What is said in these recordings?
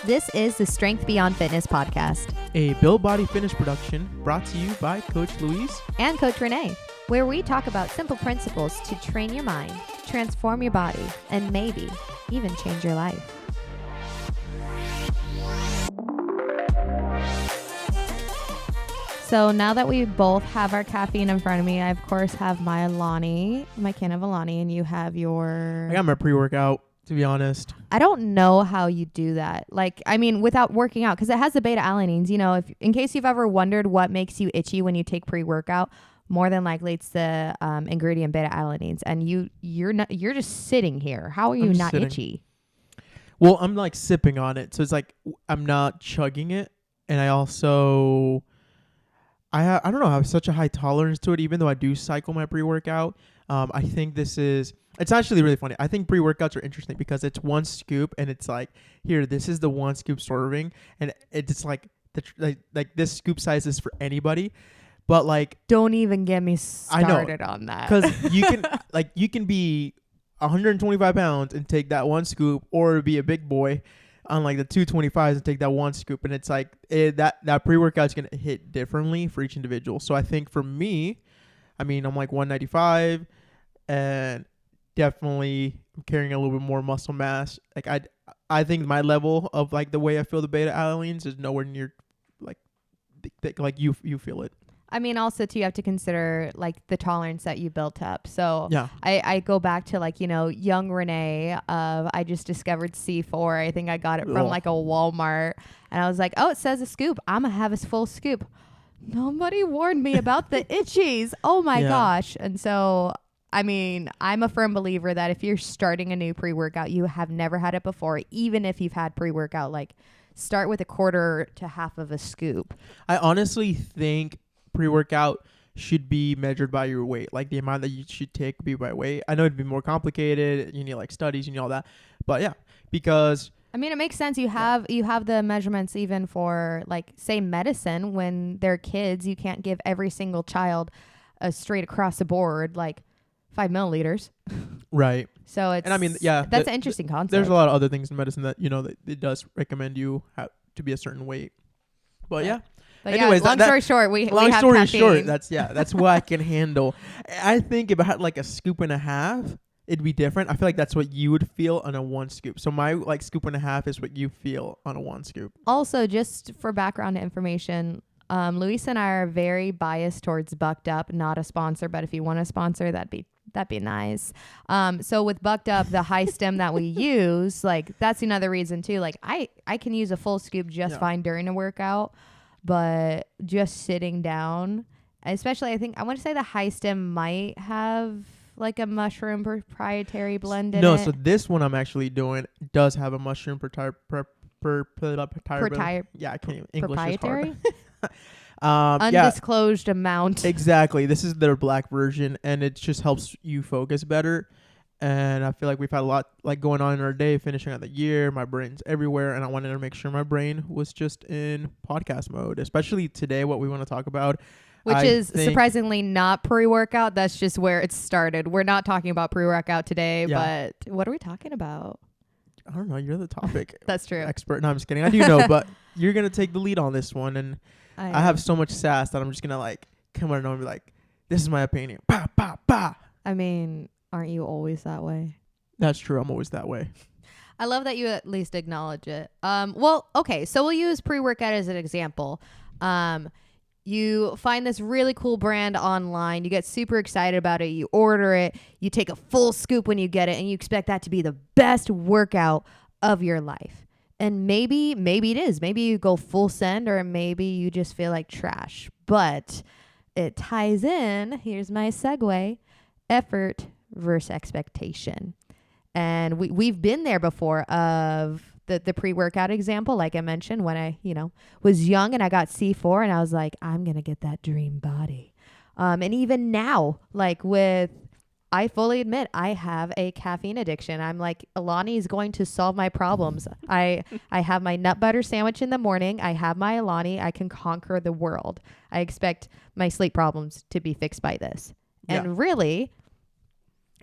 This is the Strength Beyond Fitness podcast A Build Body Fitness production brought to you by Coach Luis and Coach Renee, where we talk about simple principles to train your mind, transform your body, and maybe even change your life. So now that we both have our caffeine in front of me, I of course have my Alani, my can of Alani, and you have your... I got my pre-workout, to be honest. I don't know how you do that. Like, I mean, without working out, because it has the beta alanines. You know, if in case you've ever wondered what makes you itchy when you take pre-workout, more than likely it's the ingredient beta alanines, and you're just sitting here. How are you not sitting. itchy? Well, I'm like sipping on it, so it's like I'm not chugging it, and I also I don't know, I have such a high tolerance to it, even though I do cycle my pre-workout. I think it's actually really funny. I think pre-workouts are interesting because it's one scoop and it's like, here, this is the one scoop serving. And it's like, like this scoop size is for anybody. But like, Don't even get me started on that. Because you can be 125 pounds and take that one scoop, or be a big boy on like the 225s and take that one scoop. And it's like that pre-workout is going to hit differently for each individual. So I think for me, I mean, I'm like 195 and definitely I'm carrying a little bit more muscle mass. Like I think my level of like the way I feel the beta alanines is nowhere near like like you feel it. I mean, also too, you have to consider like the tolerance that you built up. So yeah, I go back to like, you know, young Renee I just discovered C4. I think I got it from like a Walmart, and I was like, oh, it says a scoop. I'm gonna have a full scoop. Nobody warned me about the itchies. Oh my gosh. And so, I mean, I'm a firm believer that if you're starting a new pre-workout, you have never had it before, even if you've had pre-workout, like start with a quarter to half of a scoop. I honestly think pre-workout should be measured by your weight. Like the amount that you should take be by weight. I know it'd be more complicated. You need like studies, you need all that. But yeah, because I mean, it makes sense. You have the measurements even for like, say, medicine. When they're kids, you can't give every single child a straight across the board like 5 milliliters. Right. So it's, and I mean, yeah, that's an interesting concept. There's a lot of other things in medicine that, you know, that it does recommend you to be a certain weight. But yeah. But anyways, long story short, we have caffeine. That's what I can handle. I think if I had like a scoop and a half, it'd be different. I feel like that's what you would feel on a one scoop. So my like scoop and a half is what you feel on a one scoop. Also, just for background information, Luis and I are very biased towards Bucked Up, not a sponsor, but if you want a sponsor, that'd be nice. So with Bucked Up, the high stem that we use, like that's another reason too. Like I can use a full scoop just fine during a workout, but just sitting down, especially I want to say the high stem might have like a mushroom proprietary blend in it. No, so this one I'm actually doing does have a mushroom yeah, I can't even. English proprietary? is hard. Undisclosed amount. Exactly. This is their black version, and it just helps you focus better. And I feel like we've had a lot like going on in our day, finishing out the year. My brain's everywhere, and I wanted to make sure my brain was just in podcast mode, especially today, what we want to talk about. Which is surprisingly not pre-workout. That's just where it started. We're not talking about pre-workout today, but what are we talking about? I don't know. You're the topic That's true. expert. No, I'm just kidding. I do know, but you're going to take the lead on this one. And I have so much sass that I'm just going to like come out and be like, this is my opinion. Bah, bah, bah. I mean, aren't you always that way? That's true. I'm always that way. I love that you at least acknowledge it. Well, okay. So we'll use pre-workout as an example. You find this really cool brand online. You get super excited about it. You order it. You take a full scoop when you get it, and you expect that to be the best workout of your life. And maybe it is. Maybe you go full send, or maybe you just feel like trash. But it ties in. Here's my segue: effort versus expectation. And we've been there before of the pre-workout example, like I mentioned, when I, was young and I got C4 and I was like, I'm going to get that dream body. And even now, like I fully admit I have a caffeine addiction. I'm like, Alani is going to solve my problems. I have my nut butter sandwich in the morning. I have my Alani. I can conquer the world. I expect my sleep problems to be fixed by this. And really,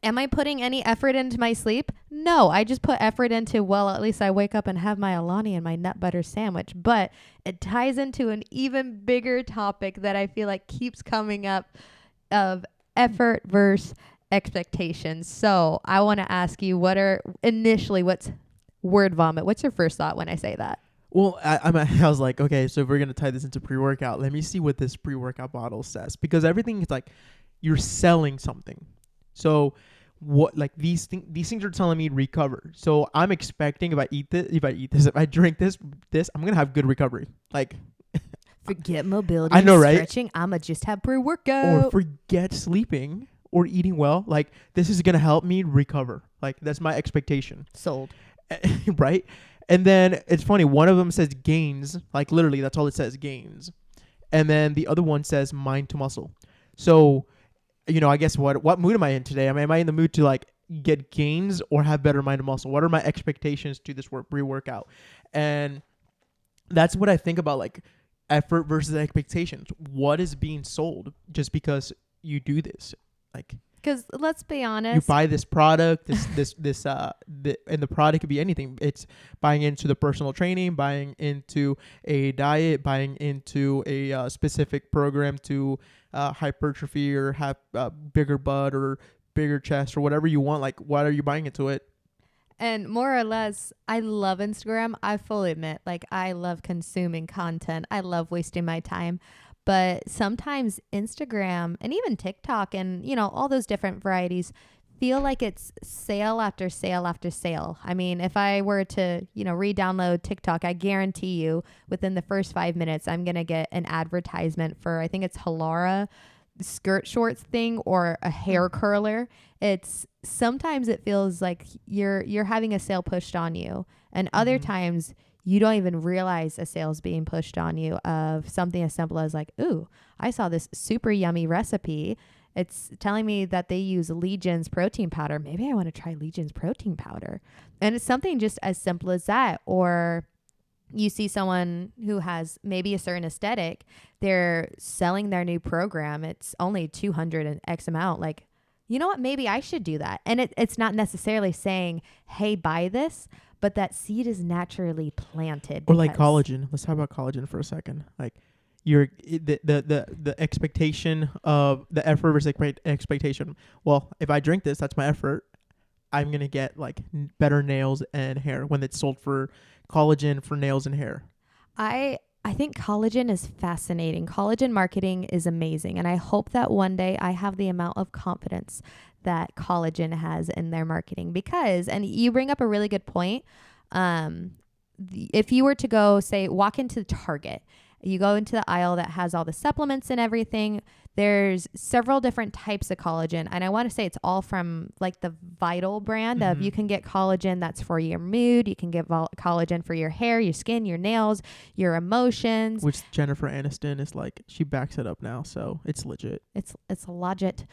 Am I putting any effort into my sleep? No, I just put effort into, well, at least I wake up and have my Alani and my nut butter sandwich. But it ties into an even bigger topic that I feel like keeps coming up of effort versus expectations. So I want to ask you, what's word vomit? What's your first thought when I say that? Well, I was like, okay, so if we're gonna tie this into pre-workout, let me see what this pre-workout bottle says, because everything is like you're selling something. So what, like these things are telling me recover. So I'm expecting if I drink this, I'm gonna have good recovery. Like Forget mobility. I know, right? Stretching. I'ma just have pre-workout. Or forget sleeping or eating well. Like this is gonna help me recover. Like that's my expectation. Sold. Right? And then it's funny, one of them says gains, like literally that's all it says, gains. And then the other one says mind to muscle. So, I guess what mood am I in today? Am I in the mood to like get gains or have better mind to muscle? What are my expectations to this pre-workout? And that's what I think about, like effort versus expectations. What is being sold just because you do this? Like, because let's be honest, you buy this product, and the product could be anything. It's buying into the personal training, buying into a diet, buying into a specific program to hypertrophy or have bigger butt or bigger chest or whatever you want. Like, what are you buying into it? And more or less, I love Instagram. I fully admit, like, I love consuming content. I love wasting my time. But sometimes Instagram and even TikTok and, all those different varieties feel like it's sale after sale after sale. I mean, if I were to, re-download TikTok, I guarantee you within the first 5 minutes, I'm going to get an advertisement for, I think it's Halara skirt shorts thing or a hair curler. Sometimes it feels like you're having a sale pushed on you. And other times you don't even realize a sale's being pushed on you of something as simple as like, ooh, I saw this super yummy recipe. It's telling me that they use Legion's protein powder. Maybe I want to try Legion's protein powder. And it's something just as simple as that. Or you see someone who has maybe a certain aesthetic, they're selling their new program. It's only 200 and X amount. Like, you know what? Maybe I should do that. And it's not necessarily saying, hey, buy this, but that seed is naturally planted. Or like collagen. Let's talk about collagen for a second. Like the expectation of the effort versus expectation. Well, if I drink this, that's my effort. I'm going to get like better nails and hair when it's sold for collagen for nails and hair. I think collagen is fascinating. Collagen marketing is amazing. And I hope that one day I have the amount of confidence that collagen has in their marketing because, and you bring up a really good point. If you were to go walk into Target, you go into the aisle that has all the supplements and everything. There's several different types of collagen. And I want to say it's all from like the Vital brand of you can get collagen that's for your mood. You can get collagen for your hair, your skin, your nails, your emotions. Which Jennifer Aniston is like, she backs it up now. So it's legit. It's legit.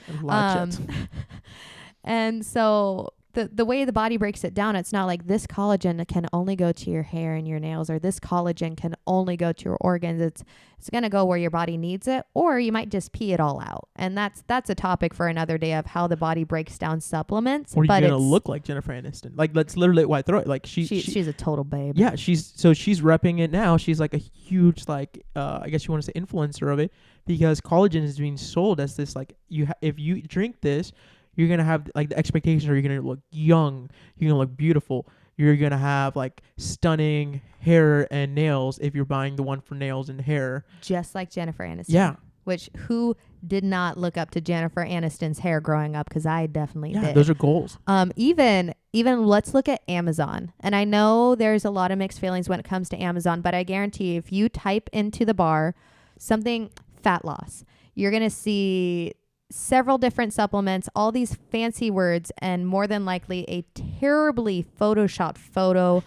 And so the way the body breaks it down, it's not like this collagen can only go to your hair and your nails, or this collagen can only go to your organs. It's going to go where your body needs it, or you might just pee it all out. And that's a topic for another day of how the body breaks down supplements. Or you're going to look like Jennifer Aniston. Like, that's literally why I throw it. Like she's a total babe. Yeah, she's repping it now. She's like a huge, like, I guess you want to say influencer of it, because collagen is being sold as this, like, if you drink this, you're going to have, like, the expectations are you're going to look young, you're going to look beautiful, you're going to have, like, stunning hair and nails if you're buying the one for nails and hair. Just like Jennifer Aniston. Yeah. Which, who did not look up to Jennifer Aniston's hair growing up? Because I definitely did. Those are goals. Even let's look at Amazon. And I know there's a lot of mixed feelings when it comes to Amazon, but I guarantee if you type into the bar something fat loss, you're going to see several different supplements, all these fancy words, and more than likely a terribly photoshopped photo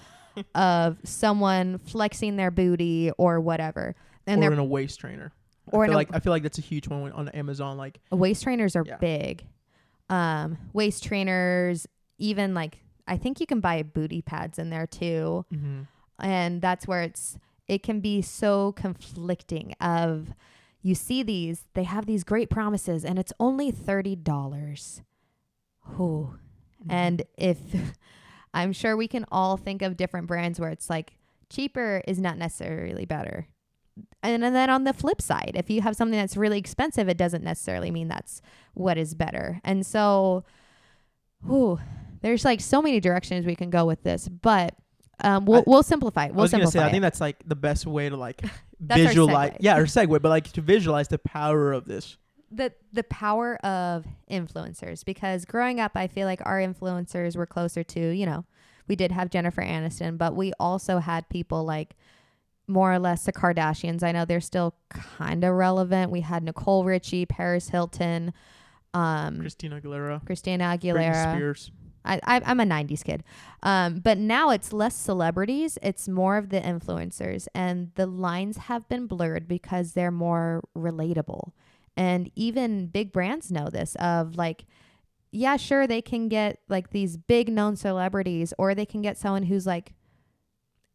of someone flexing their booty or whatever. And or in a waist trainer. I feel like that's a huge one on Amazon. Like, waist trainers are big. Waist trainers, even like, I think you can buy booty pads in there too. Mm-hmm. And that's where it can be so conflicting of, you see they have these great promises and it's only $30. Whew. And if I'm sure we can all think of different brands where it's like cheaper is not necessarily better. And then on the flip side, if you have something that's really expensive, it doesn't necessarily mean that's what is better. And so, there's like so many directions we can go with this, but we'll simplify it. I was gonna say, I think that's like the best way to like That's our visualize. segue. Yeah, or segue, but like to visualize the power of this. The power of influencers, because growing up, I feel like our influencers were closer to, you know, we did have Jennifer Aniston, but we also had people like more or less the Kardashians. I know they're still kind of relevant. We had Nicole Richie, Paris Hilton, Christina Aguilera, Christina Britney Aguilera. Spears. I'm a 90s kid. But now it's less celebrities. It's more of the influencers. And the lines have been blurred because they're more relatable. And even big brands know this of like, yeah, sure, they can get like these big known celebrities, or they can get someone who's like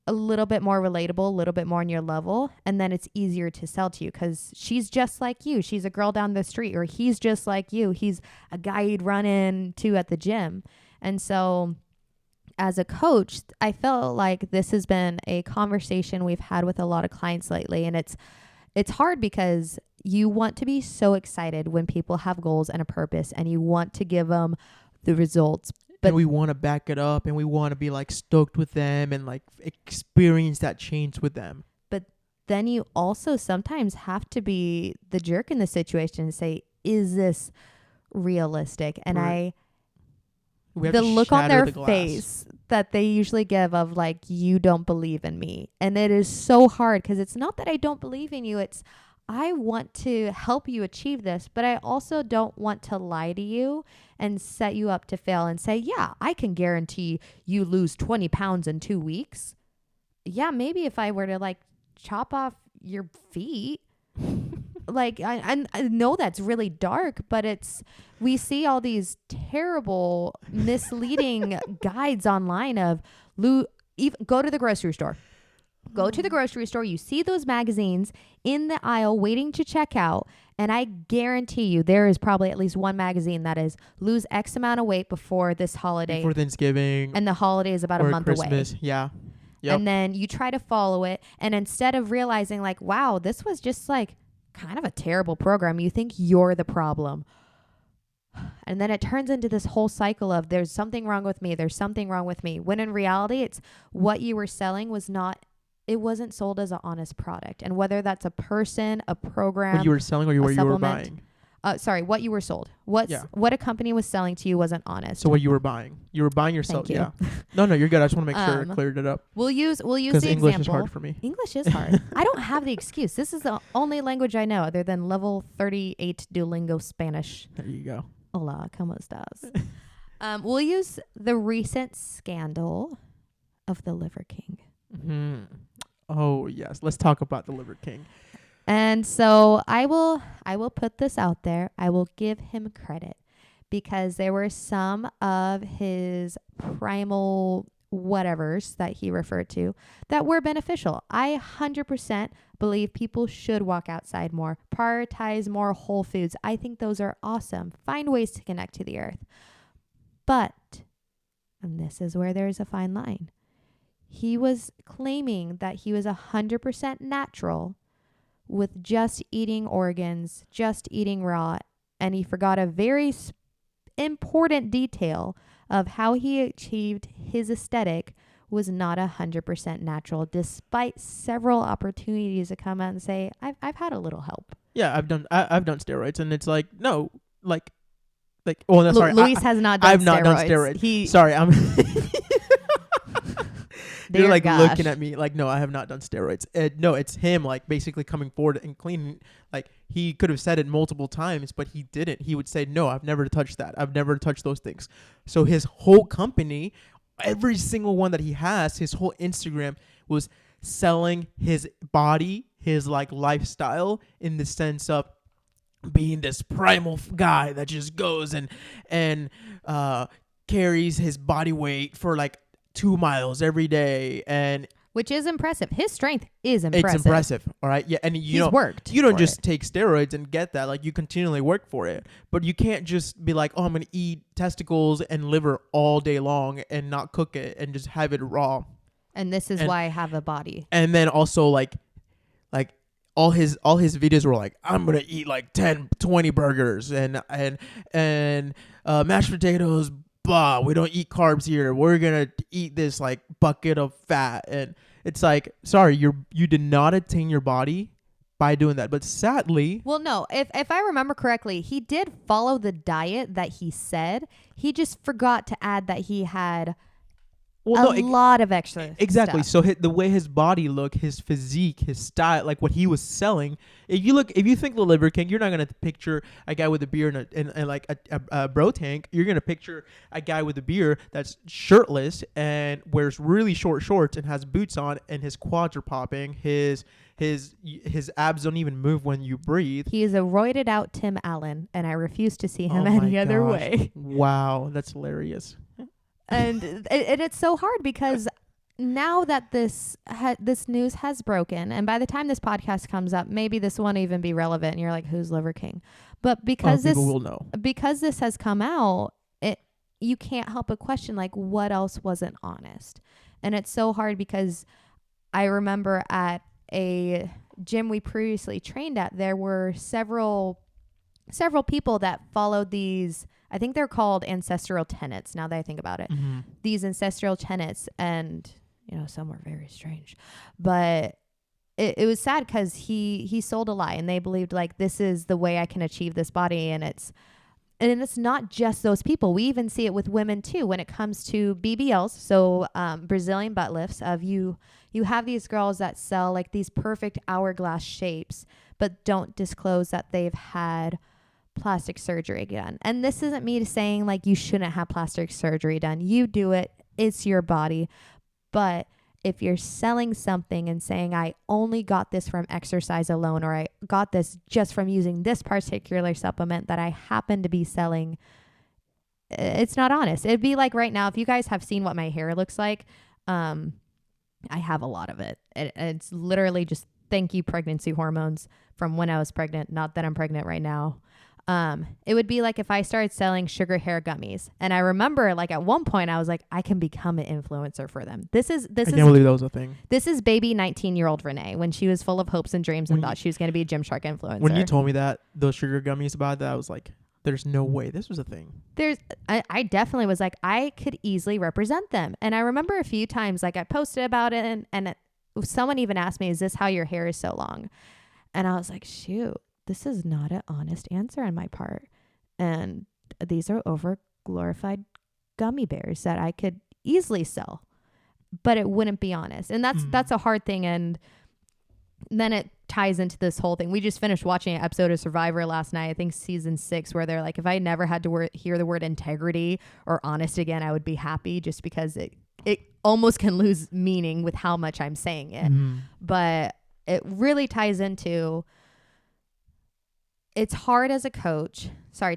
a little bit more relatable, a little bit more on your level. And then it's easier to sell to you because she's just like you. She's a girl down the street, or he's just like you. He's a guy you'd run into at the gym. And so as a coach, I felt like this has been a conversation we've had with a lot of clients lately. And it's hard because you want to be so excited when people have goals and a purpose, and you want to give them the results. But and we want to back it up, and we want to be like stoked with them and like experience that change with them. But then you also sometimes have to be the jerk in the situation and say, is this realistic? And Right. We have the to look on shatter their the glass. face that they usually give of like, you don't believe in me. And it is so hard because it's not that I don't believe in you. It's I want to help you achieve this, but I also don't want to lie to you and set you up to fail and say, yeah, I can guarantee you lose 20 pounds in 2 weeks. Yeah, maybe if I were to like chop off your feet, like I know that's really dark, but we see all these terrible misleading guides online of go to the grocery store. Go to the grocery store, you see those magazines in the aisle waiting to check out, and I guarantee you there is probably at least one magazine that is lose X amount of weight before this holiday. Before Thanksgiving. And the holiday is about a or month Christmas. away. Yeah. Yep. And then you try to follow it, and instead of realizing like, wow, this was just like kind of a terrible program, you think you're the problem. And then it turns into this whole cycle of there's something wrong with me. There's something wrong with me. When in reality, it's what you were selling it wasn't sold as an honest product. And whether that's a person, a program, what you were selling or what you were supplement. buying. What you were sold. What a company was selling to you wasn't honest. So what you were buying. You were buying yourself. Thank you. Yeah. No, you're good. I just want to make sure I cleared it up. We'll use Because the English example. is hard for me. English is hard. I don't have the excuse. This is the only language I know other than level 38 Duolingo Spanish. There you go. Hola, ¿cómo estás? We'll use the recent scandal of the Liver King. Mm-hmm. Oh, yes. Let's talk about the Liver King. And so I will put this out there. I will give him credit because there were some of his primal whatevers that he referred to that were beneficial. I 100% believe people should walk outside more, prioritize more whole foods. I think those are awesome. Find ways to connect to the earth. But, and this is where there's a fine line, he was claiming that he was 100% natural with just eating organs, just eating raw, and he forgot a very important detail of how he achieved his aesthetic was not 100% natural, despite several opportunities to come out and say, I've had a little help. Yeah, I've done steroids, and it's like, no, like oh, no, sorry. Luis has not done steroids. I've not done steroids. Sorry, I'm Dear You're like gosh. looking at me like, no, I have not done steroids. No, it's him like basically coming forward and cleaning. Like he could have said it multiple times, but he didn't. He would say, no, I've never touched that. I've never touched those things. So his whole company, every single one that he has, his whole Instagram was selling his body, his like lifestyle in the sense of being this primal guy that just goes and carries his body weight for like 2 miles every day and which is impressive. His strength is impressive. It's impressive. All right. Yeah. And He's worked. You don't for just it. take steroids and get that. Like, you continually work for it. But you can't just be like, oh, I'm going to eat testicles and liver all day long and not cook it and just have it raw. And this is why I have a body. And then also like all his videos were like, I'm going to eat like 10, 20 burgers and mashed potatoes. Blah, we don't eat carbs here. We're going to eat this like bucket of fat. And it's like, sorry, you did not attain your body by doing that. But sadly, well, no, if I remember correctly, he did follow the diet that he said. He just forgot to add that he had lot of extra exactly stuff. So the way his body looked, his physique, his style, like what he was selling, if you think the Liver King, you're not gonna picture a guy with a beard and like a bro tank. You're gonna picture a guy with a beard that's shirtless and wears really short shorts and has boots on, and his quads are popping, his abs don't even move when you breathe. He is a roided out Tim Allen, and I refuse to see him any other way. Wow, that's hilarious. And it's so hard because now that this news has broken, and by the time this podcast comes up, maybe this won't even be relevant. And you're like, "Who's Liver King?" But because people will know. Because this has come out, you can't help but question like what else wasn't honest, and it's so hard because I remember at a gym we previously trained at, there were several people that followed these. I think they're called ancestral tenets now that I think about it. Mm-hmm. These ancestral tenets, and some were very strange, but it was sad because he sold a lie, and they believed like this is the way I can achieve this body, and it's not just those people. We even see it with women too when it comes to BBLs, so Brazilian butt lifts. You have these girls that sell like these perfect hourglass shapes, but don't disclose that they've had plastic surgery done. And this isn't me saying like you shouldn't have plastic surgery done. You do it. It's your body. But if you're selling something and saying I only got this from exercise alone, or I got this just from using this particular supplement that I happen to be selling, it's not honest. It'd be like right now, if you guys have seen what my hair looks like, I have a lot of it. It's literally just thank you pregnancy hormones from when I was pregnant. Not that I'm pregnant right now. It would be like if I started selling sugar hair gummies, and I remember like at one point I was like, I can become an influencer for them. I can't believe that was a thing. This is baby 19-year-old Renee when she was full of hopes and dreams and thought she was going to be a Gymshark influencer. When you told me that those sugar gummies about that, I was like, there's no way this was a thing. I definitely was like, I could easily represent them. And I remember a few times like I posted about it, and someone even asked me, is this how your hair is so long? And I was like, shoot, this is not an honest answer on my part. And these are over glorified gummy bears that I could easily sell, but it wouldn't be honest. And that's a hard thing. And then it ties into this whole thing. We just finished watching an episode of Survivor last night, I think season 6, where they're like, if I never had to hear the word integrity or honest again, I would be happy, just because it almost can lose meaning with how much I'm saying it. But it really ties into, it's hard as a coach,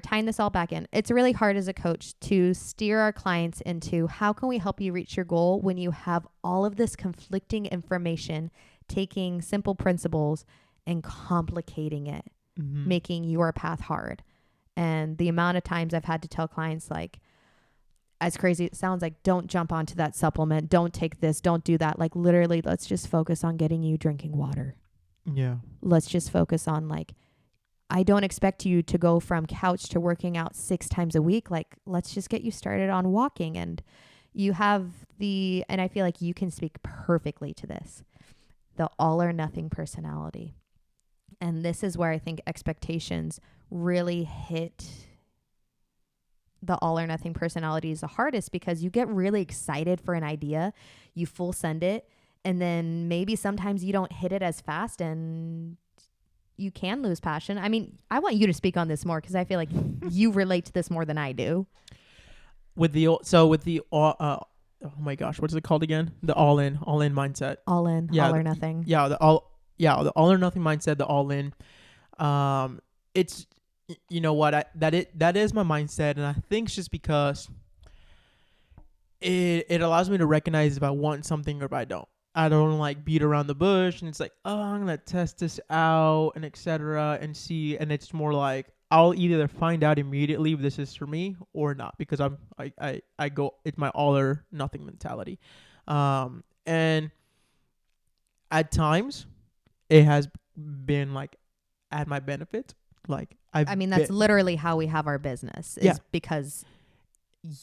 tying this all back in. It's really hard as a coach to steer our clients into how can we help you reach your goal when you have all of this conflicting information, taking simple principles and complicating it, making your path hard. And the amount of times I've had to tell clients, like, as crazy it sounds, like, don't jump onto that supplement, don't take this, don't do that. Like, literally, let's just focus on getting you drinking water. Yeah. Let's just focus on, like, I don't expect you to go from couch to working out 6 times a week. Like, let's just get you started on walking. And you have and I feel like you can speak perfectly to this, the all or nothing personality. And this is where I think expectations really hit the all or nothing personality is the hardest, because you get really excited for an idea, you full send it, and then maybe sometimes you don't hit it as fast and you can lose passion. I mean, I want you to speak on this more because I feel like you relate to this more than I do. Oh my gosh, what is it called again? The all in mindset. All in, yeah, all or nothing. The all or nothing mindset, the all in. It's, you know what, that is my mindset, and I think it's just because it allows me to recognize if I want something or if I don't. I don't like beat around the bush, and it's like, oh, I'm gonna test this out and etc. and see, and it's more like I'll either find out immediately if this is for me or not, because I go, it's my all or nothing mentality, and at times it has been like at my benefit. Like I mean, that's literally how we have our business, is because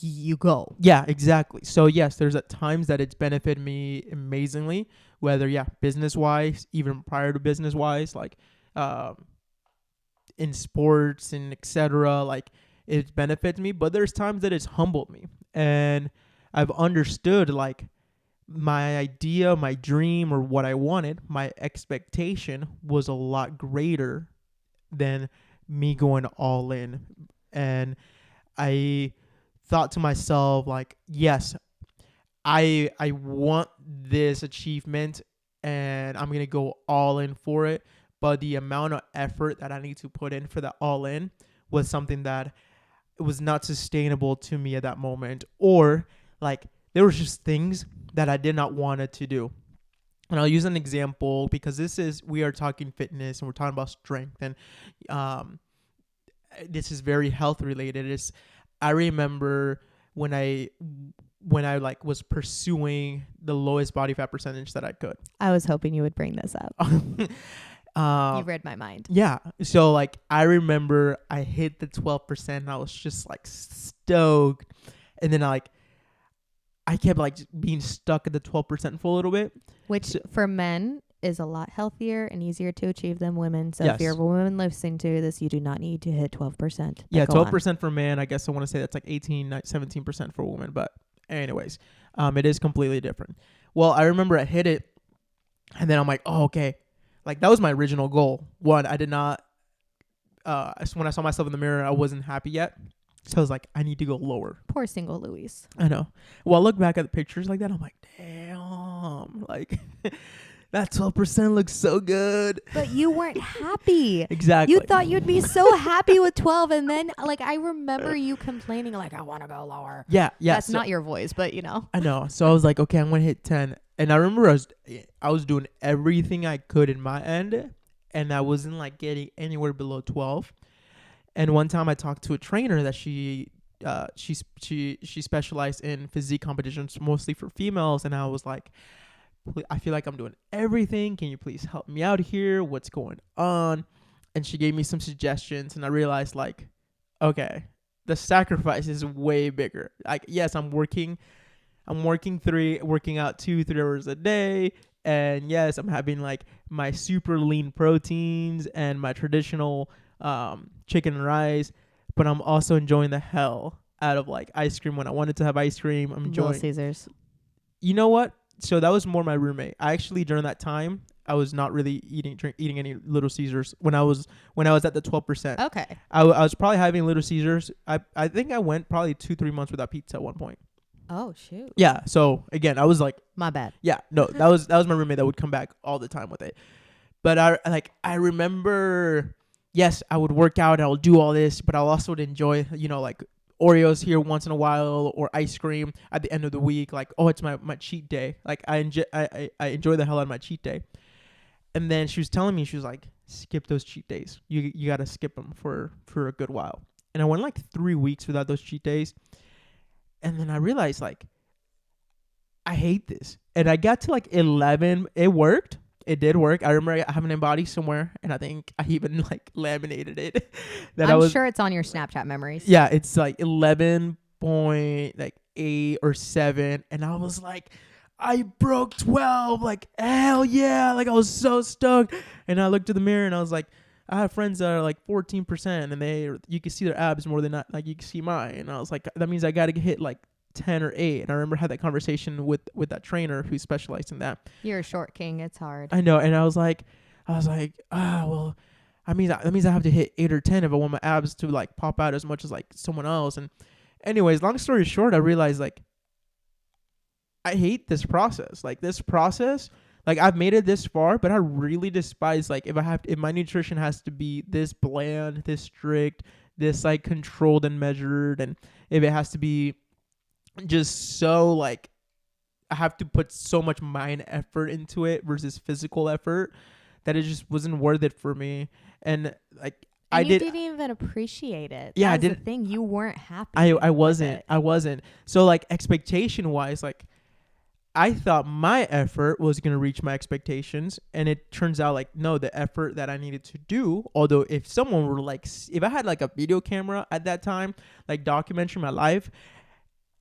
you go. Yeah, exactly. So yes, there's at times that it's benefited me amazingly, whether business wise, even prior to business wise, like in sports and etc. Like it's benefited me, but there's times that it's humbled me, and I've understood like my idea, my dream, or what I wanted, my expectation was a lot greater than me going all in. And I thought to myself, like, yes, I want this achievement and I'm going to go all in for it. But the amount of effort that I need to put in for that all in was something that was not sustainable to me at that moment. Or like there was just things that I did not want it to do. And I'll use an example because we are talking fitness and we're talking about strength, and this is very health related. I remember when I like was pursuing the lowest body fat percentage that I could. I was hoping you would bring this up. You read my mind. Yeah. So like I remember I hit the 12% and I was just like stoked. And then I kept like being stuck at the 12% for a little bit. Which for men is a lot healthier and easier to achieve than women. So Yes. if you're a woman listening to this, you do not need to hit 12%. Yeah, Go on. 12% for men. I guess I want to say that's like 17% for women. But anyways, it is completely different. Well, I remember I hit it and then I'm like, oh, okay. Like that was my original goal. One, I did not, when I saw myself in the mirror, I wasn't happy yet. So I was like, I need to go lower. Poor single Louise. I know. Well, I look back at the pictures like that. I'm like, damn, like that 12% looks so good. But you weren't happy. Exactly. You thought you'd be so happy with 12. And then like, I remember you complaining like, I want to go lower. Yeah. That's not your voice, but you know. I know. So I was like, okay, I'm going to hit 10. And I remember I was doing everything I could in my end. And I wasn't like getting anywhere below 12. And one time I talked to a trainer that she specialized in physique competitions, mostly for females. And I was like, I feel like I'm doing everything. Can you please help me out here? What's going on? And she gave me some suggestions. And I realized like, okay, the sacrifice is way bigger. Like, yes, I'm working out 2-3 hours a day. And yes, I'm having like my super lean proteins and my traditional chicken and rice, but I'm also enjoying the hell out of like ice cream when I wanted to have ice cream. I'm enjoying Little Caesars. You know what? So that was more my roommate. I actually during that time I was not really eating any Little Caesars when I was at the 12%. Okay. I was probably having Little Caesars. I think I went probably 2-3 months without pizza at one point. Oh shoot. Yeah. So again, I was like, my bad. Yeah. No, that was my roommate that would come back all the time with it. But I remember, yes, I would work out and I'll do all this, but I'll also enjoy, like Oreos here once in a while or ice cream at the end of the week. Like, oh, it's my cheat day. Like I enjoy the hell out of my cheat day. And then she was telling me, she was like, skip those cheat days. You got to skip them for a good while. And I went like 3 weeks without those cheat days. And then I realized like, I hate this. And I got to like 11. It worked. It did work. I remember I have an embody somewhere, and I think I even like laminated it. I'm sure it's on your Snapchat memories. Yeah, it's like 11.8 or 7, and I was like, I broke 12. Like hell yeah! Like I was so stoked. And I looked in the mirror, and I was like, I have friends that are like 14%, and you can see their abs more than like you can see mine. And I was like, that means I got to hit like 10 or 8. And I remember I had that conversation with that trainer who specialized in that. You're a short king. It's hard. I know. And I was like, well, that means I have to hit 8 or 10 if I want my abs to like pop out as much as like someone else. And anyways, long story short, I realized like I hate this process. Like this process, like I've made it this far, but I really despise like if my nutrition has to be this bland, this strict, this like controlled and measured, and if it has to be just so like I have to put so much mind effort into it versus physical effort that it just wasn't worth it for me. And like And I you did, didn't even appreciate it. yeah, I That was the did. thing. You weren't happy. I with wasn't. it. I wasn't. So like expectation wise, like I thought my effort was going to reach my expectations, and it turns out like no, the effort that I needed to do, although if someone were like if I had like a video camera at that time, like documenting my life,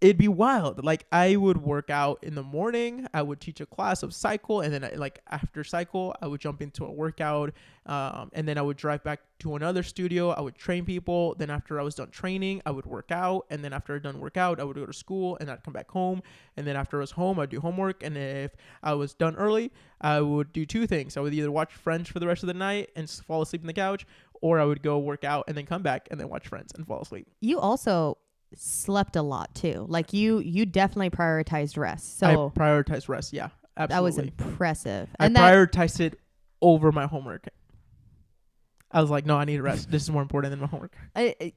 it'd be wild. Like I would work out in the morning, I would teach a class of cycle, and then like after cycle I would jump into a workout, and then I would drive back to another studio, I would train people, then after I was done training I would work out, and then after I done workout I would go to school, and I'd come back home, and then after I was home I'd do homework, and if I was done early I would do two things. I would either watch Friends for the rest of the night and fall asleep on the couch, or I would go work out and then come back and then watch Friends and fall asleep. You also slept a lot too. Like you definitely prioritized rest. I So prioritize rest. Yeah, absolutely. that was impressive. I And that prioritized it over my homework. I was like, no, I need rest. This is more important than my homework.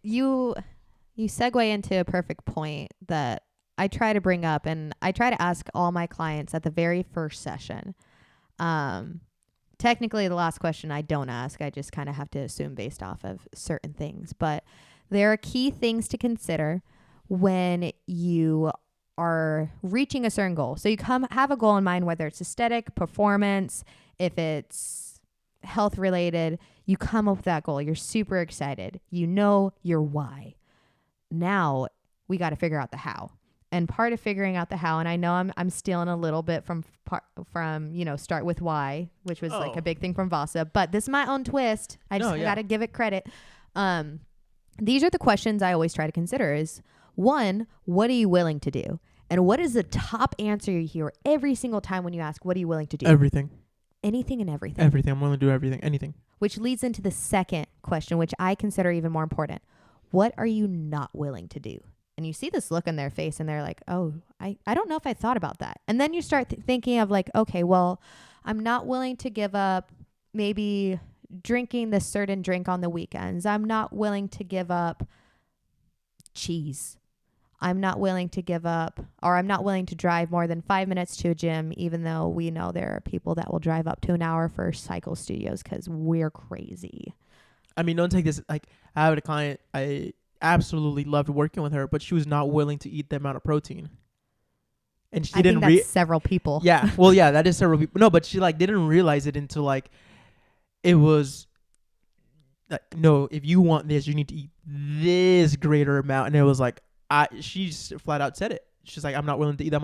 you segue into a perfect point that I try to bring up, and I try to ask all my clients at the very first session. Technically, the last question I don't ask. I just kind of have to assume based off of certain things. But there are key things to consider when you are reaching a certain goal. So you have a goal in mind, whether it's aesthetic, performance, if it's health related, you come up with that goal. You're super excited. You know your why. Now we got to figure out the how. And part of figuring out the how, and I know I'm stealing a little bit from start with why, which was like a big thing from Vasa, but this is my own twist. I got to give it credit. These are the questions I always try to consider is, one, what are you willing to do? And what is the top answer you hear every single time when you ask, what are you willing to do? Everything. Anything and everything. Everything. I'm willing to do everything. Anything. Which leads into the second question, which I consider even more important. What are you not willing to do? And you see this look on their face and they're like, oh, I don't know if I thought about that. And then you start thinking of like, okay, well, I'm not willing to give up maybe drinking this certain drink on the weekends. I'm not willing to give up cheese. I'm not willing to give up, or I'm not willing to drive more than 5 minutes to a gym, even though we know there are people that will drive up to an hour for cycle studios because we're crazy. I mean, don't take this, like, I have a client, I absolutely loved working with her, but she was not willing to eat the amount of protein. And she didn't think that's several people. Yeah. Well, yeah, that is several people. No, but she like didn't realize it until like it was like, no, if you want this, you need to eat this greater amount. And it was like, she just flat out said it. She's like, I'm not willing to eat that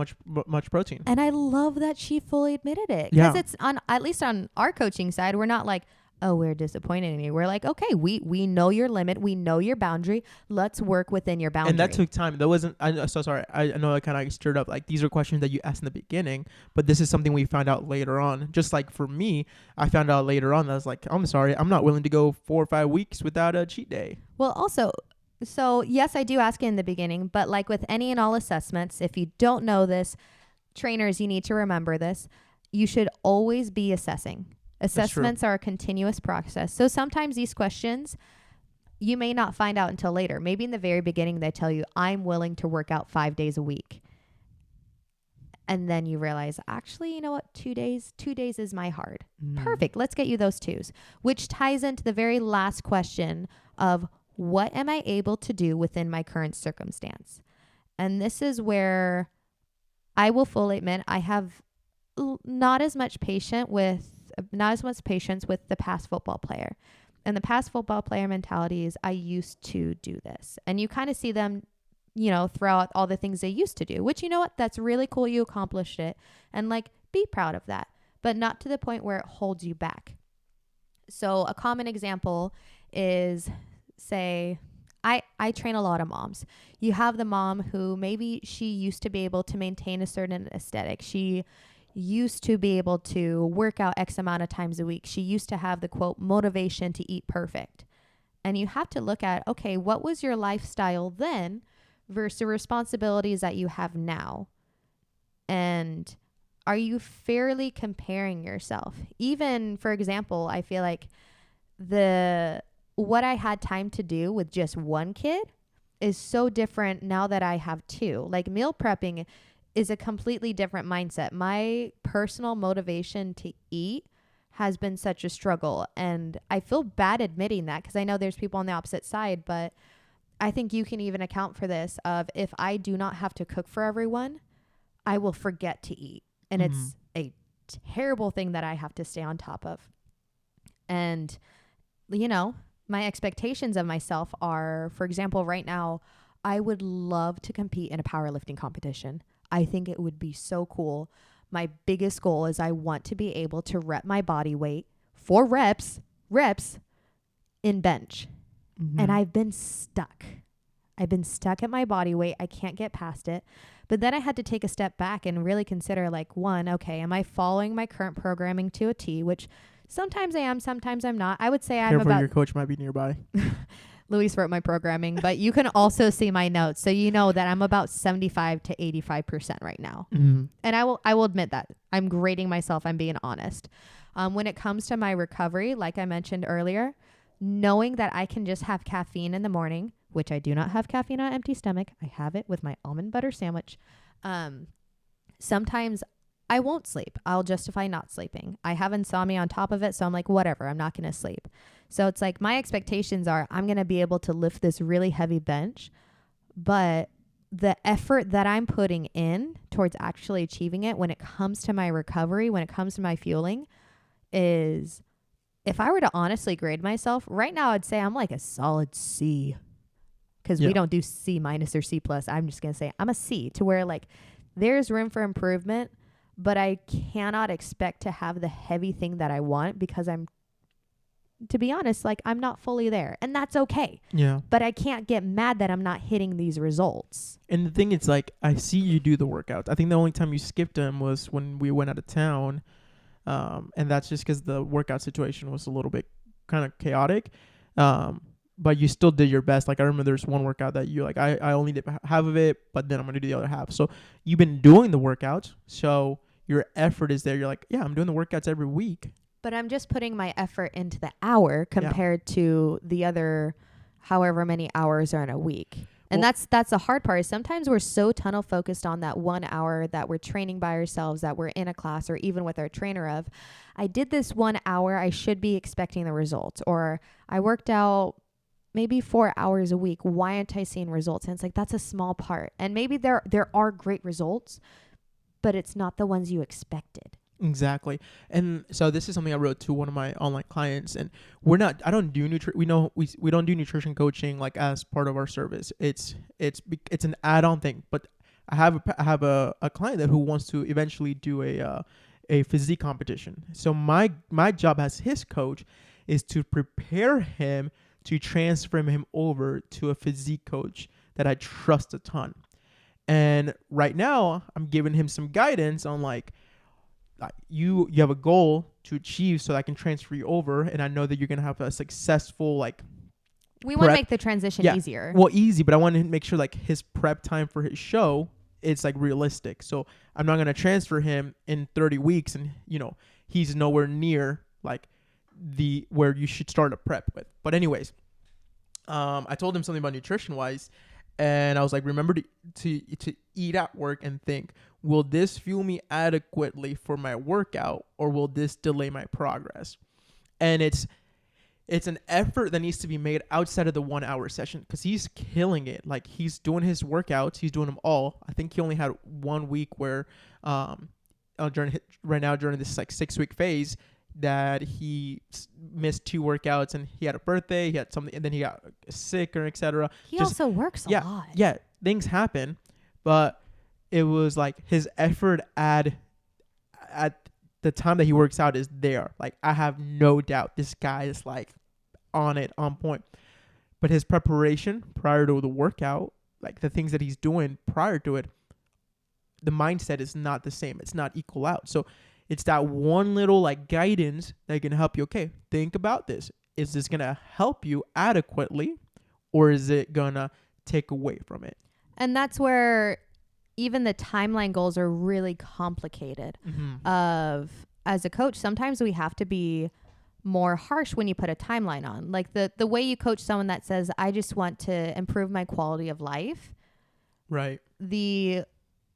much protein. And I love that she fully admitted it. Yeah. Because it's at least on our coaching side, we're not like, oh, we're disappointed in you. We're like, okay, we know your limit. We know your boundary. Let's work within your boundary. And that took time. That wasn't, I'm so sorry. I know I kind of stirred up. Like, these are questions that you asked in the beginning, but this is something we found out later on. Just like for me, I found out later on that I was like, I'm sorry, I'm not willing to go 4 or 5 weeks without a cheat day. Well, also, so yes, I do ask it in the beginning, but like with any and all assessments, if you don't know this, trainers, you need to remember this. You should always be assessing. Assessments are a continuous process. So sometimes these questions you may not find out until later. Maybe in the very beginning they tell you, I'm willing to work out 5 days a week. And then you realize, actually, you know what? 2 days is my hard. Perfect. Let's get you those 2s, which ties into the very last question of what am I able to do within my current circumstance? And this is where I will fully admit I have not as much patience with the past football player. And the past football player mentality is I used to do this. And you kind of see them, throughout all the things they used to do, which, you know what, that's really cool. You accomplished it. And like, be proud of that, but not to the point where it holds you back. So a common example is, say, I train a lot of moms. You have the mom who maybe she used to be able to maintain a certain aesthetic. She used to be able to work out X amount of times a week. She used to have the quote motivation to eat perfect. And you have to look at, okay, what was your lifestyle then versus the responsibilities that you have now? And are you fairly comparing yourself? Even, for example, I feel like what I had time to do with just one kid is so different now that I have 2. Like meal prepping is a completely different mindset. My personal motivation to eat has been such a struggle. And I feel bad admitting that because I know there's people on the opposite side, but I think you can even account for this of if I do not have to cook for everyone, I will forget to eat. And it's a terrible thing that I have to stay on top of. And, you know, my expectations of myself are, for example, right now, I would love to compete in a powerlifting competition. I think it would be so cool. My biggest goal is I want to be able to rep my body weight for reps in bench. And I've been stuck. I've been stuck at my body weight. I can't get past it. But then I had to take a step back and really consider like, one, okay, am I following my current programming to a T, which sometimes I am, sometimes I'm not. I would say I'm Careful, about... your coach might be nearby. Luis wrote my programming, but you can also see my notes. So you know that I'm about 75 to 85% right now. And I will admit that. I'm grading myself. I'm being honest. When it comes to my recovery, like I mentioned earlier, knowing that I can just have caffeine in the morning, which I do not have caffeine on an empty stomach. I have it with my almond butter sandwich. Sometimes I won't sleep. I'll justify not sleeping. I have insomnia on top of it. So I'm like, whatever, I'm not going to sleep. So it's like my expectations are I'm going to be able to lift this really heavy bench, but the effort that I'm putting in towards actually achieving it when it comes to my recovery, when it comes to my fueling is, if I were to honestly grade myself right now, I'd say I'm like a solid C, because we don't do C minus or C plus. I'm just going to say I'm a C, to where like there's room for improvement, but I cannot expect to have the heavy thing that I want because to be honest, like I'm not fully there, and that's okay. Yeah. But I can't get mad that I'm not hitting these results. And the thing is, like, I see you do the workouts. I think the only time you skipped them was when we went out of town. And that's just because the workout situation was a little bit kind of chaotic. But you still did your best. Like, I remember there's one workout that you like, I only did half of it, but then I'm going to do the other half. So you've been doing the workouts. So your effort is there. You're like, yeah, I'm doing the workouts every week. But I'm just putting my effort into the hour compared to the other however many hours are in a week. And that's the hard part. Sometimes we're so tunnel focused on that 1 hour that we're training by ourselves, that we're in a class or even with our trainer of, I did this 1 hour, I should be expecting the results. Or I worked out maybe 4 hours a week. Why aren't I seeing results? And it's like, that's a small part. And maybe there are great results, but it's not the ones you expected. Exactly. And so this is something I wrote to one of my online clients, and we don't do we don't do nutrition coaching like as part of our service. It's an add-on thing, but I have a client who wants to eventually do a physique competition. So my job as his coach is to prepare him to transfer him over to a physique coach that I trust a ton. And right now I'm giving him some guidance on like, you have a goal to achieve so that I can transfer you over, and I know that you're going to have a successful like we want to make the transition easier. Well, easy, but I want to make sure like his prep time for his show, it's like realistic. So I'm not going to transfer him in 30 weeks and he's nowhere near like where you should start a prep with. But anyways, I told him something about nutrition wise, and I was like, remember to eat at work and think, will this fuel me adequately for my workout, or will this delay my progress? And it's an effort that needs to be made outside of the 1 hour session, because he's killing it. Like, he's doing his workouts. He's doing them all. I think he only had 1 week where during this like 6-week phase that he missed 2 workouts, and he had a birthday, he had something, and then he got sick or etc. He also works a lot. Yeah, things happen, but it was like his effort at the time that he works out is there. Like, I have no doubt this guy is like on point. But his preparation prior to the workout, like the things that he's doing prior to it, the mindset is not the same. It's not equal out. So it's that one little like guidance that can help you. Okay, think about this. Is this going to help you adequately, or is it going to take away from it? And that's where even the timeline goals are really complicated. As a coach, sometimes we have to be more harsh when you put a timeline on. Like the way you coach someone that says, I just want to improve my quality of life. Right.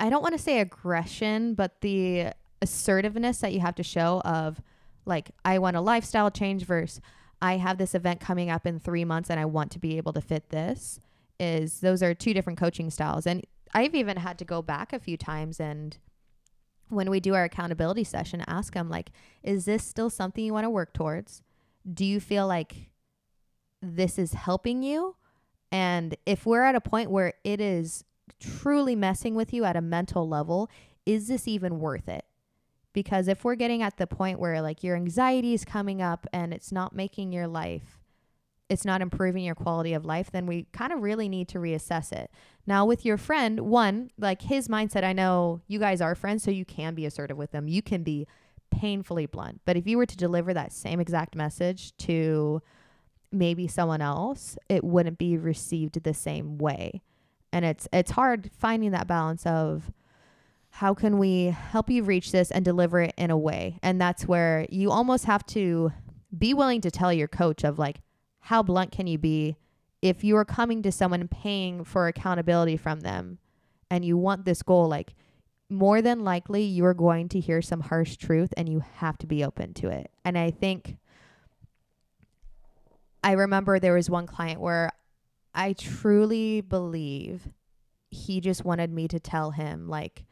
I don't want to say aggression, but the assertiveness that you have to show of like, I want a lifestyle change versus I have this event coming up in 3 months and I want to be able to fit this, is those are two different coaching styles. And I've even had to go back a few times and when we do our accountability session, ask them like, is this still something you want to work towards? Do you feel like this is helping you? And if we're at a point where it is truly messing with you at a mental level, is this even worth it? Because if we're getting at the point where like your anxiety is coming up and it's not making your life, it's not improving your quality of life, then we kind of really need to reassess it. Now with your friend, one, like his mindset, I know you guys are friends, so you can be assertive with them. You can be painfully blunt. But if you were to deliver that same exact message to maybe someone else, it wouldn't be received the same way. And it's hard finding that balance of how can we help you reach this and deliver it in a way. And that's where you almost have to be willing to tell your coach of like, how blunt can you be if you are coming to someone paying for accountability from them and you want this goal? Like, more than likely you're going to hear some harsh truth and you have to be open to it. And I think I remember there was one client where I truly believe he just wanted me to tell him like,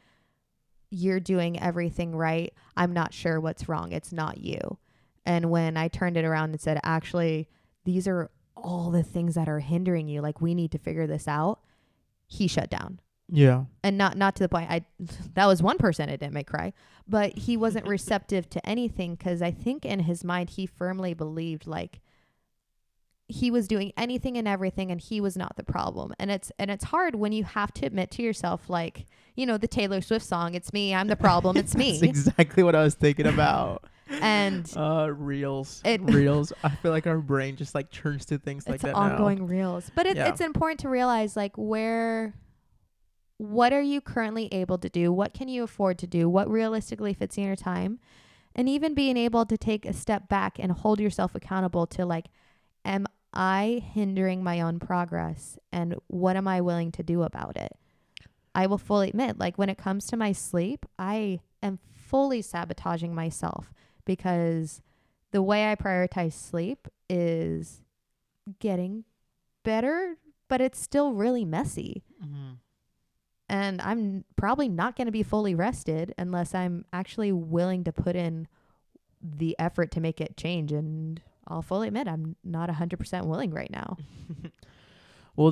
you're doing everything right. I'm not sure what's wrong. It's not you. And when I turned it around and said, actually, these are all the things that are hindering you. Like, we need to figure this out. He shut down. Yeah. And not to the point, that was one person it didn't make cry, but he wasn't receptive to anything because I think in his mind, he firmly believed like he was doing anything and everything and he was not the problem. And it's hard when you have to admit to yourself, like, you know, the Taylor Swift song, it's me, I'm the problem, it's me. That's exactly what I was thinking about. And reels. I feel like our brain just like turns to things like that now. It's ongoing reels. But it's important to realize like what are you currently able to do? What can you afford to do? What realistically fits in your time? And even being able to take a step back and hold yourself accountable to like, am I hindering my own progress? And what am I willing to do about it? I will fully admit, like when it comes to my sleep, I am fully sabotaging myself because the way I prioritize sleep is getting better, but it's still really messy. Mm-hmm. And I'm probably not going to be fully rested unless I'm actually willing to put in the effort to make it change. And I'll fully admit I'm not 100% willing right now. Well,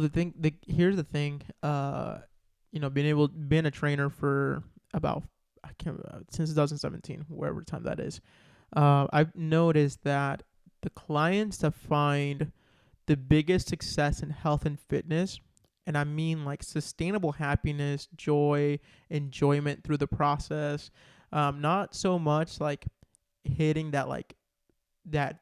here's the thing, you know, being a trainer for about, since 2017, wherever time that is, I've noticed that the clients that find the biggest success in health and fitness, and I mean like sustainable happiness, joy, enjoyment through the process, not so much like hitting that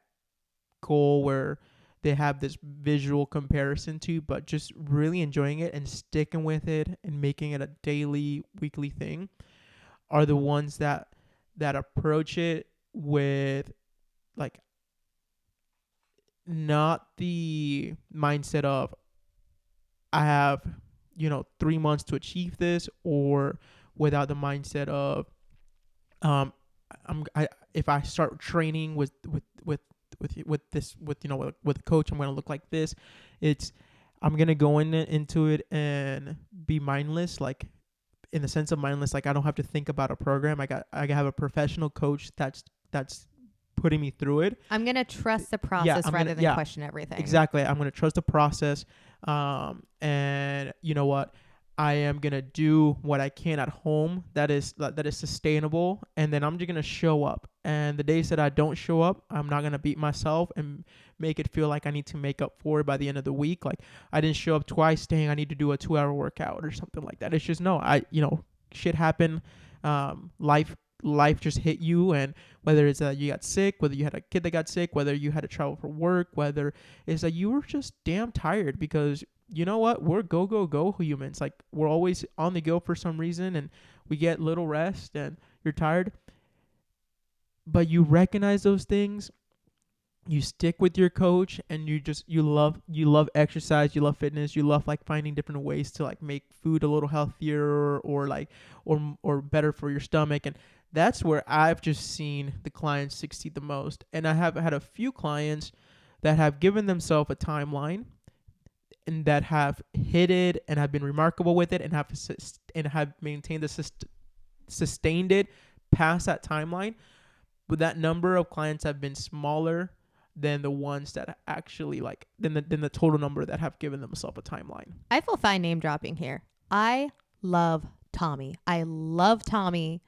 goal where they have this visual comparison to, but just really enjoying it and sticking with it and making it a daily, weekly thing, are the ones that approach it with like not the mindset of I have, 3 months to achieve this, or without the mindset of if I start training with a coach, I'm going to look like this. I'm going to go into it and be mindless, like in the sense of mindless, like I don't have to think about a program. I have a professional coach that's putting me through it. I'm going to trust the process rather than question everything. Exactly. I'm going to trust the process. And you know what? I am going to do what I can at home that is sustainable, and then I'm just going to show up. And the days that I don't show up, I'm not going to beat myself and make it feel like I need to make up for it by the end of the week. Like I didn't show up twice saying I need to do a 2-hour workout or something like that. It's just, no, shit happened. Life just hit you, and whether it's that you got sick, whether you had a kid that got sick, whether you had to travel for work, whether it's that you were just damn tired, because you know what? We're go humans. Like we're always on the go for some reason, and we get little rest and you're tired. But you recognize those things you stick with your coach and you love exercise, you love fitness, you love like finding different ways to like make food a little healthier or like or better for your stomach. And that's where I've just seen the clients succeed the most. And I have had a few clients that have given themselves a timeline and that have hit it and have been remarkable with it and have maintained sustained it past that timeline. But that number of clients have been smaller than the ones that actually like than the total number that have given themselves a timeline. I feel fine name dropping here. I love Tommy. I love Tommy.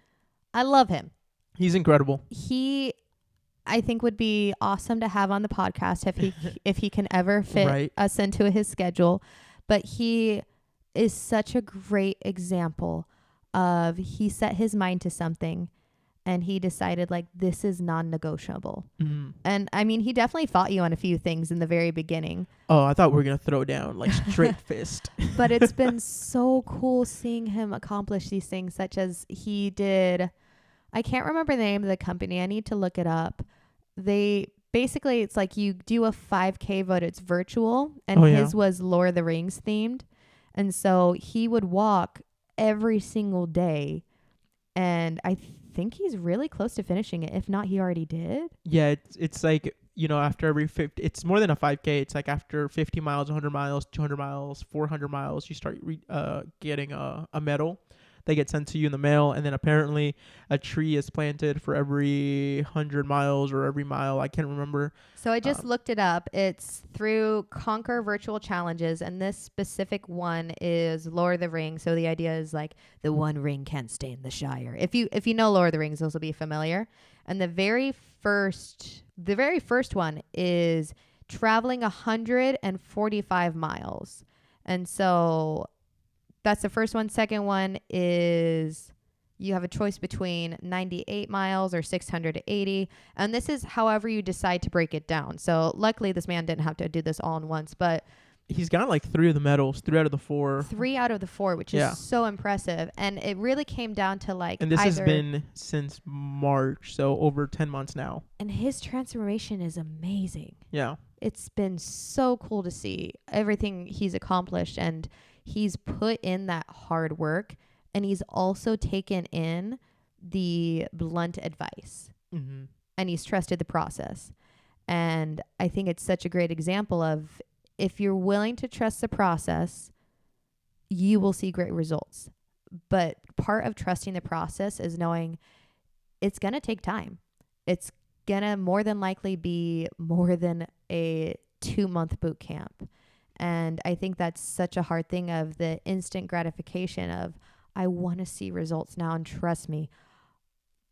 I love him. He's incredible. He, I think, would be awesome to have on the podcast if he can ever fit us into his schedule. But he is such a great example of he set his mind to something and he decided like this is non-negotiable. Mm-hmm. And I mean, he definitely fought you on a few things in the very beginning. Oh, I thought we were going to throw down like straight fist. But it's been so cool seeing him accomplish these things, such as he did. I can't remember the name of the company. I need to look it up. They basically, it's like you do a 5K, but it's virtual, and his was Lord of the Rings themed. And so he would walk every single day. And I think he's really close to finishing it. If not, he already did. Yeah, it's like, after every 50, it's more than a 5K. It's like after 50 miles, 100 miles, 200 miles, 400 miles, you start getting a medal. They get sent to you in the mail, and then apparently a tree is planted for every 100 miles or every mile. I can't remember. So I just looked it up. It's through Conquer Virtual Challenges, and this specific one is Lord of the Rings. So the idea is like the one ring can't stay in the Shire. If you know Lord of the Rings, those will be familiar. And the very first one is traveling 145 miles. And so that's the first one. Second one is you have a choice between 98 miles or 680. And this is however you decide to break it down. So luckily this man didn't have to do this all in once, but he's got like 3 of the medals, 3 out of the 4. 3 out of the 4, which is so impressive. And it really came down to like, and this has been since March, so over 10 months now. And his transformation is amazing. Yeah. It's been so cool to see everything he's accomplished, and he's put in that hard work, and he's also taken in the blunt advice, and he's trusted the process. And I think it's such a great example of if you're willing to trust the process, you will see great results. But part of trusting the process is knowing it's going to take time. It's going to more than likely be more than a 2-month boot camp. And I think that's such a hard thing of the instant gratification of, I want to see results now. And trust me,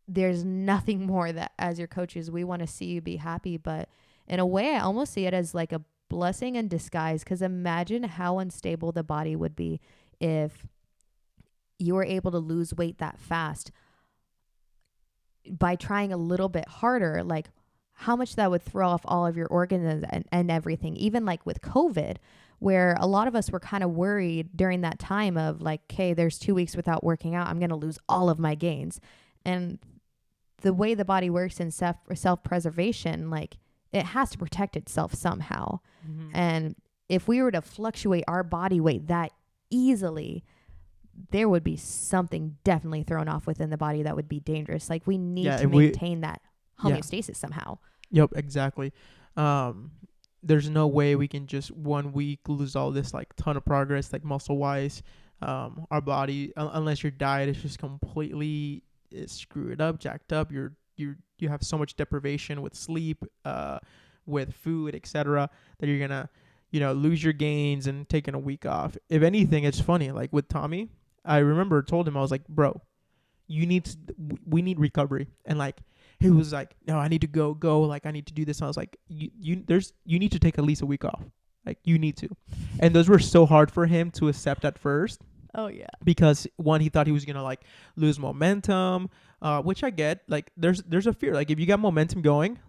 there's nothing more that as your coaches, we want to see you be happy. But in a way, I almost see it as like a blessing in disguise, because imagine how unstable the body would be if you were able to lose weight that fast by trying a little bit harder. Like how much that would throw off all of your organs and everything. Even like with COVID, where a lot of us were kind of worried during that time of like, okay, there's 2 weeks without working out, I'm going to lose all of my gains. And the way the body works in self-preservation, like it has to protect itself somehow. And if we were to fluctuate our body weight that easily, there would be something definitely thrown off within the body that would be dangerous. Like we need to maintain that homeostasis somehow. Yep, exactly. There's no way we can just 1 week lose all this like ton of progress, like muscle wise. Our body, unless your diet is just completely screwed up, jacked up, you have so much deprivation with sleep, with food, etc., that you're gonna, lose your gains and taking a week off. If anything, it's funny. Like with Tommy, I remember told him, I was like, bro, we need recovery. And like, he was like, no, I need to go. Like, I need to do this. And I was like, you need to take at least a week off. Like, you need to. And those were so hard for him to accept at first. Oh, yeah. Because one, he thought he was going to like lose momentum, which I get. Like, there's a fear. Like, if you got momentum going,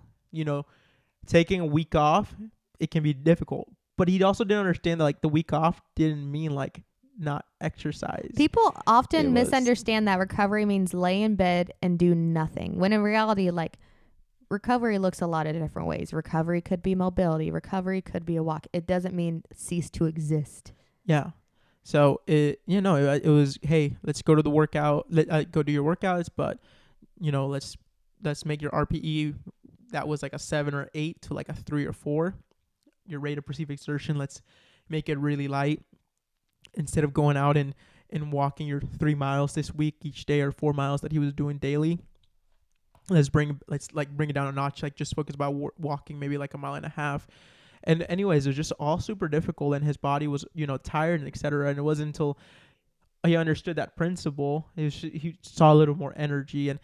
taking a week off, it can be difficult. But he also didn't understand that like the week off didn't mean like not exercise. People often misunderstand that recovery means lay in bed and do nothing, when in reality, like recovery looks a lot of different ways. Recovery could be mobility. Recovery could be a walk. It doesn't mean cease to exist. Yeah. So it was, hey, let's go to the workout. Go do your workouts, but let's make your RPE that was like a 7 or 8 to like a 3 or 4. Your rate of perceived exertion, let's make it really light. Instead of going out and walking your 3 miles this week each day, or 4 miles that he was doing daily, let's bring it down a notch. Like, just focus about walking maybe like a mile and a half. And anyways, it was just all super difficult, and his body was, tired and etc. And it wasn't until he understood that principle, he saw a little more energy. And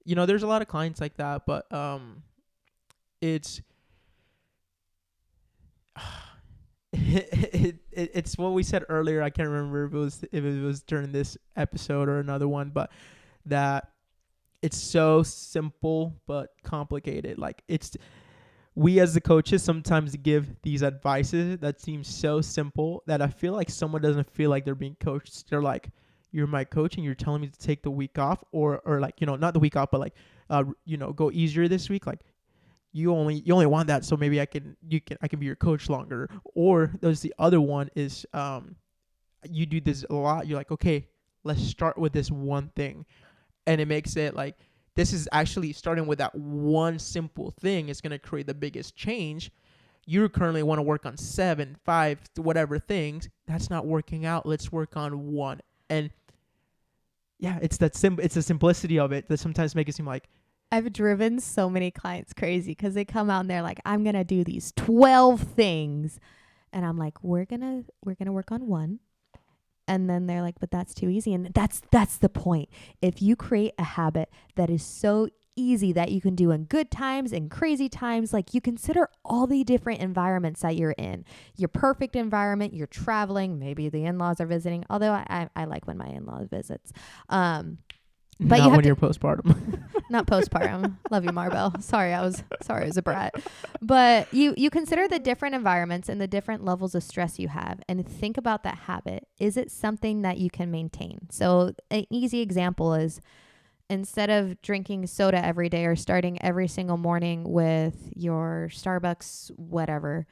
there's a lot of clients like that, but it's it's what we said earlier. I can't remember if it was during this episode or another one, but that it's so simple but complicated. Like, we as the coaches sometimes give these advices that seem so simple that I feel like someone doesn't feel like they're being coached. They're like, you're my coach and you're telling me to take the week off, or like, not the week off, but like, go easier this week. Like, you only want that so maybe I can be your coach longer. Or there's the other one is, you do this a lot. You're like, okay, let's start with this one thing. And it makes it like, this is actually starting with that one simple thing is going to create the biggest change. You currently want to work on 7, 5, whatever things. That's not working out. Let's work on one. And yeah, it's that it's the simplicity of it that sometimes make it seem like, I've driven so many clients crazy because they come out and they're like, I'm going to do these 12 things. And I'm like, we're going to work on one. And then they're like, but that's too easy. And that's the point. If you create a habit that is so easy that you can do in good times and crazy times, like, you consider all the different environments that you're in. Your perfect environment, you're traveling, maybe the in-laws are visiting, although I like when my in-laws visits. But not when you're postpartum. Not postpartum. Love you, Marbell. Sorry, I was a brat. But you consider the different environments and the different levels of stress you have, and think about that habit. Is it something that you can maintain? So an easy example is, instead of drinking soda every day or starting every single morning with your Starbucks, whatever,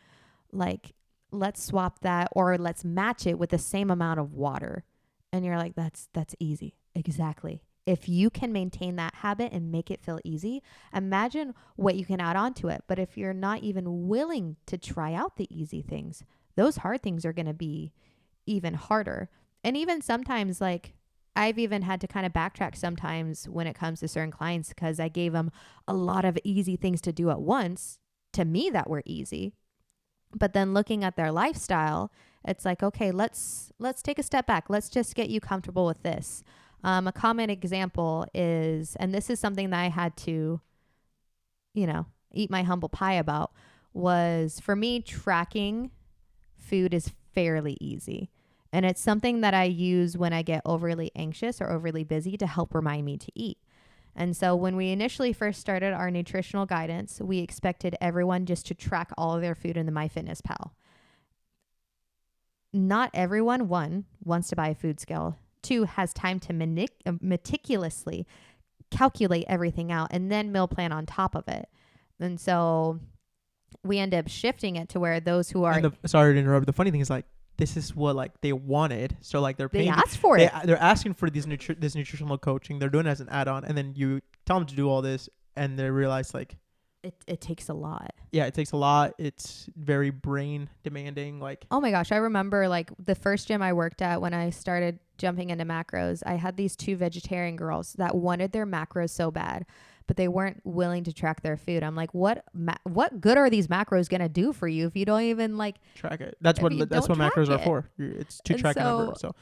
like, let's swap that, or let's match it with the same amount of water. And you're like, that's easy. Exactly. If you can maintain that habit and make it feel easy, imagine what you can add on to it. But if you're not even willing to try out the easy things, those hard things are going to be even harder. And even sometimes, like, I've even had to kind of backtrack sometimes when it comes to certain clients, because I gave them a lot of easy things to do at once, to me, that were easy. But then looking at their lifestyle, it's like, okay, let's take a step back. Let's just get you comfortable with this. A common example is, and this is something that I had to, eat my humble pie about, was, for me, tracking food is fairly easy. And it's something that I use when I get overly anxious or overly busy to help remind me to eat. And so when we initially first started our nutritional guidance, we expected everyone just to track all of their food in the MyFitnessPal. Not everyone, one, wants to buy a food scale. 2, has time to meticulously calculate everything out and then meal plan on top of it. And so we end up shifting it to where those who are... Sorry to interrupt. The funny thing is, like, this is what, like, they wanted. So, like, they're paying... They asked for it. They're asking for this nutritional coaching. They're doing it as an add-on. And then you tell them to do all this, and they realize, like... It takes a lot. Yeah, it takes a lot. It's very brain demanding. Like, oh my gosh, I remember, like, the first gym I worked at when I started jumping into macros, I had these 2 vegetarian girls that wanted their macros so bad, but they weren't willing to track their food. I'm like, what good are these macros gonna do for you if you don't even, like, track it? That's what macros are for. It's to track a number. So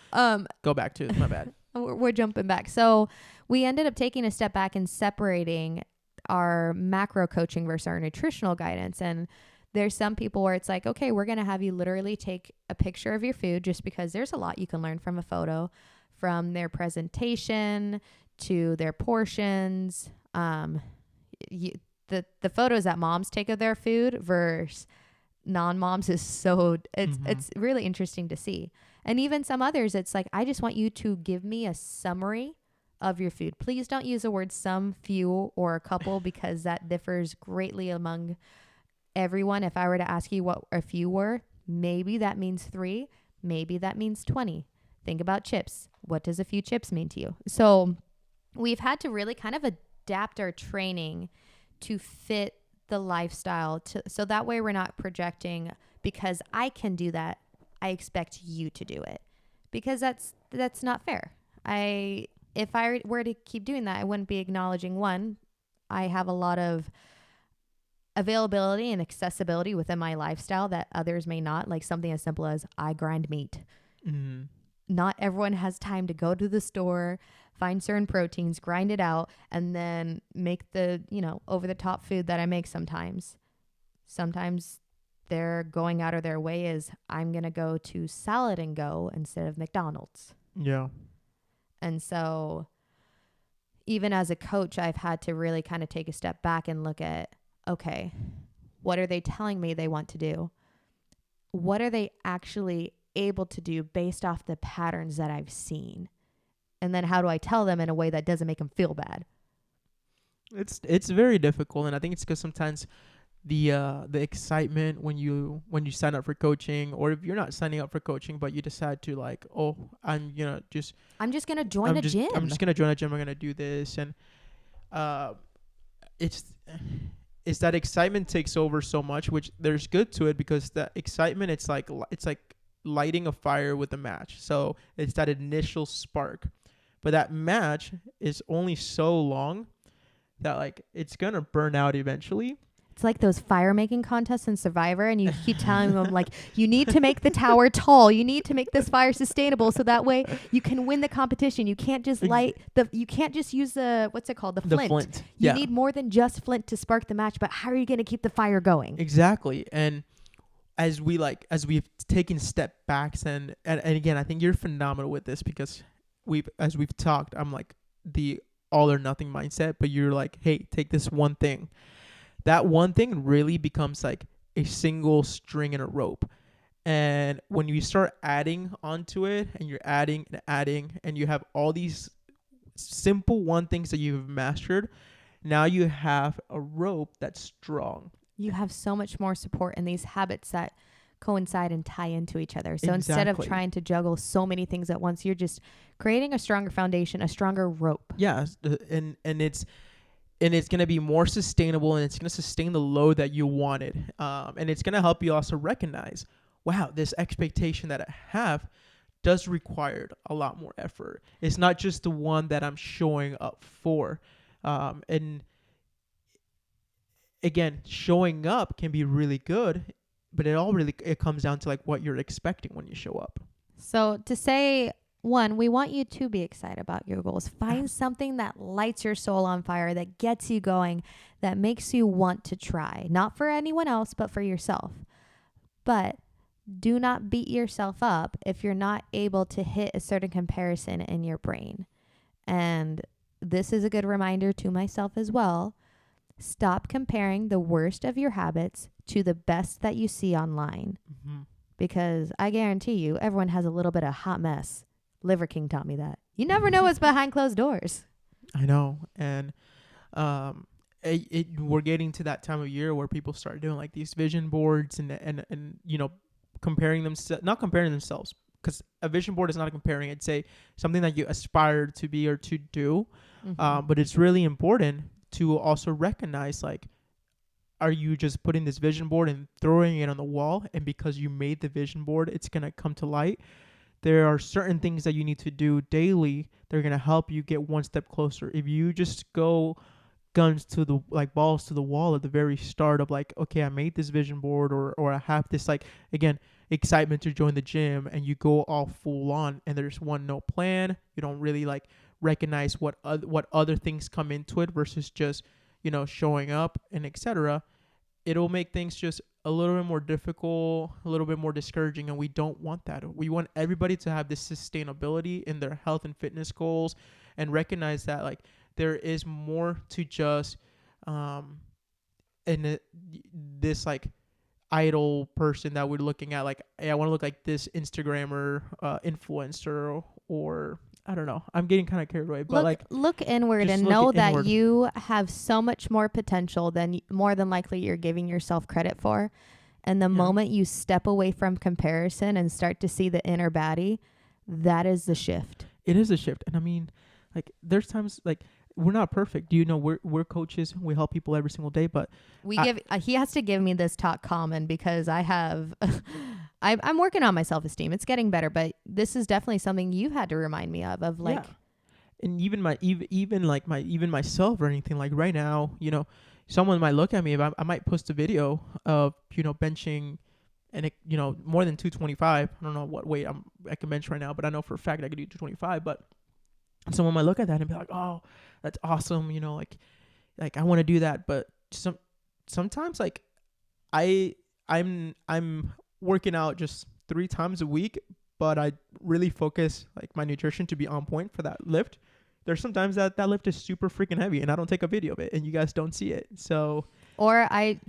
go back to it. My bad. We're jumping back. So we ended up taking a step back and separating our macro coaching versus our nutritional guidance. And there's some people where it's like, okay, we're going to have you literally take a picture of your food, just because there's a lot you can learn from a photo, from their presentation to their portions. The photos that moms take of their food versus non-moms is so, it's really interesting to see. And even some others, it's like, I just want you to give me a summary of your food. Please don't use the word some, few, or a couple because that differs greatly among everyone. If I were to ask you what a few were, maybe that means 3, maybe that means 20. Think about chips. What does a few chips mean to you? So we've had to really kind of adapt our training to fit the lifestyle so that way we're not projecting because I can do that, I expect you to do it, because that's not fair. If I were to keep doing that, I wouldn't be acknowledging, one, I have a lot of availability and accessibility within my lifestyle that others may not, like something as simple as I grind meat. Mm-hmm. Not everyone has time to go to the store, find certain proteins, grind it out, and then make the, over the top food that I make sometimes. Sometimes they're going out of their way is I'm going to go to Salad and Go instead of McDonald's. Yeah. And so even as a coach, I've had to really kind of take a step back and look at, okay, what are they telling me they want to do? What are they actually able to do based off the patterns that I've seen? And then how do I tell them in a way that doesn't make them feel bad? It's very difficult, and I think it's because sometimes the excitement when you sign up for coaching, or if you're not signing up for coaching but you decide to like, oh, I'm just gonna join a gym. I'm just gonna join a gym. I'm gonna do this, and it's that excitement takes over so much, which there's good to it because that excitement, it's like lighting a fire with a match. So it's that initial spark, but that match is only so long that like it's gonna burn out eventually. It's like those fire making contests in Survivor, and you keep telling them like, you need to make the tower tall, you need to make this fire sustainable, so that way you can win the competition. You can't just you can't just use the, what's it called, the flint. You need more than just flint to spark the match. But how are you going to keep the fire going? Exactly. And as we've taken step backs, and again, I think you're phenomenal with this because we've talked, I'm like the all or nothing mindset, but you're like, hey, take this one thing. That one thing really becomes like a single string in a rope. And when you start adding onto it, and you're adding and adding, and you have all these simple one things that you've mastered, now you have a rope that's strong. You have so much more support in these habits that coincide and tie into each other. So instead of trying to juggle so many things at once, you're just creating a stronger foundation, a stronger rope. Yeah, and it's going to be more sustainable, and it's going to sustain the load that you wanted. And it's going to help you also recognize, wow, this expectation that I have does require a lot more effort. It's not just the one that I'm showing up for. And again, showing up can be really good, but it comes down to like what you're expecting when you show up. So to say, one, we want you to be excited about your goals. Find something that lights your soul on fire, that gets you going, that makes you want to try. Not for anyone else, but for yourself. But do not beat yourself up if you're not able to hit a certain comparison in your brain. And this is a good reminder to myself as well. Stop comparing the worst of your habits to the best that you see online. Mm-hmm. Because I guarantee you, everyone has a little bit of hot mess. Liver King taught me that. You never know what's behind closed doors. I know. And we're getting to that time of year where people start doing like these vision boards and comparing not comparing themselves, because a vision board is not a comparing. It's something that you aspire to be or to do. Mm-hmm. But it's really important to also recognize, like, are you just putting this vision board and throwing it on the wall, and because you made the vision board, it's going to come to light? There are certain things that you need to do daily that are going to help you get one step closer. If you just go balls to the wall at the very start of like, okay, I made this vision board, or I have this, like, again, excitement to join the gym, and you go all full on, and there's no plan. You don't really like recognize what other things come into it versus just, showing up and etc. It'll make things just a little bit more difficult, a little bit more discouraging, and we don't want that. We want everybody to have this sustainability in their health and fitness goals, and recognize that like there is more to just this like idol person that we're looking at, like, hey, I want to look like this Instagrammer, influencer, or I don't know. I'm getting kind of carried away, but look inward just and look know that inward. you have so much more potential than more than likely you're giving yourself credit for. And the Yeah. moment you step away from comparison and start to see the inner baddie, that is the shift. It is a shift. And I mean, like, there's times, like, we're not perfect. You know, we're coaches. We help people every single day, but He has to give me this talk common because I have, I'm working on my self-esteem. It's getting better, but this is definitely something you've had to remind me of like, yeah. And even myself or anything, like right now, you know, someone might look at me, I might post a video of, you know, benching and it, you know, more than 225. I don't know what weight I can bench right now, but I know for a fact I could do 225. But someone might look at that and be like, oh, that's awesome, you know, like I want to do that. But sometimes like I'm working out just 3 times a week, but I really focus like my nutrition to be on point for that lift. There's sometimes that lift is super freaking heavy and I don't take a video of it and you guys don't see it. So, or I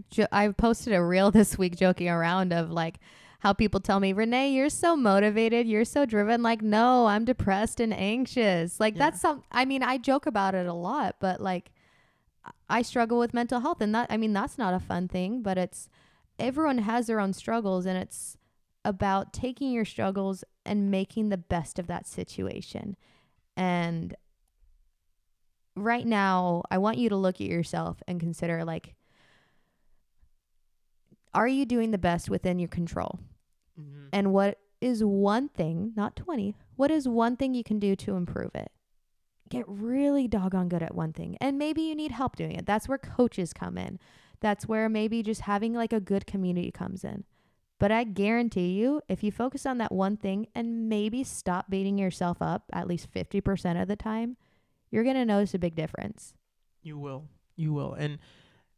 posted a reel this week joking around of like how people tell me, Renee, you're so motivated, you're so driven. Like, no, I'm depressed and anxious. Like Yeah. I mean, I joke about it a lot, but like I struggle with mental health and that's not a fun thing, but everyone has their own struggles and it's about taking your struggles and making the best of that situation. And right now, I want you to look at yourself and consider like, are you doing the best within your control? Mm-hmm. And what is one thing, not 20, what is one thing you can do to improve it? Get really doggone good at one thing. And maybe you need help doing it. That's where coaches come in. That's where maybe just having like a good community comes in. But I guarantee you, if you focus on that one thing and maybe stop beating yourself up at least 50% of the time, you're going to notice a big difference. You will. And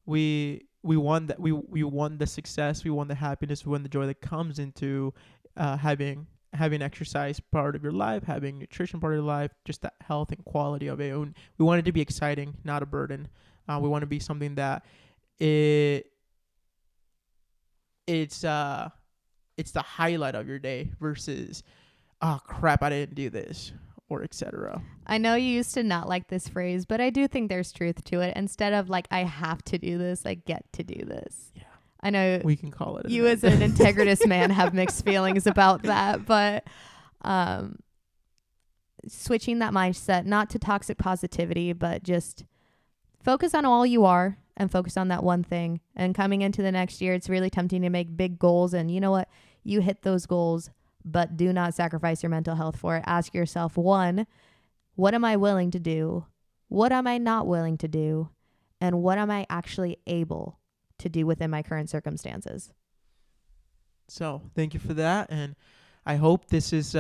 we want that. We want the success. We want the happiness. We want the joy that comes into having exercise part of your life, having nutrition part of your life, just that health and quality of it. And we want it to be exciting, not a burden. We want to be something that it's the highlight of your day versus, oh crap, I didn't do this, or etc. I know you used to not like this phrase, but I do think there's truth to it. Instead of like, I have to do this, I get to do this. Yeah. I know We can call it. you as an integritous man have mixed feelings about that, but switching that mindset, not to toxic positivity, but just focus on all you are and focus on that one thing. And coming into the next year, it's really tempting to make big goals. And you know what? You hit those goals, but do not sacrifice your mental health for it. Ask yourself, 1, what am I willing to do? What am I not willing to do? And what am I actually able to do within my current circumstances? So thank you for that, and I hope this has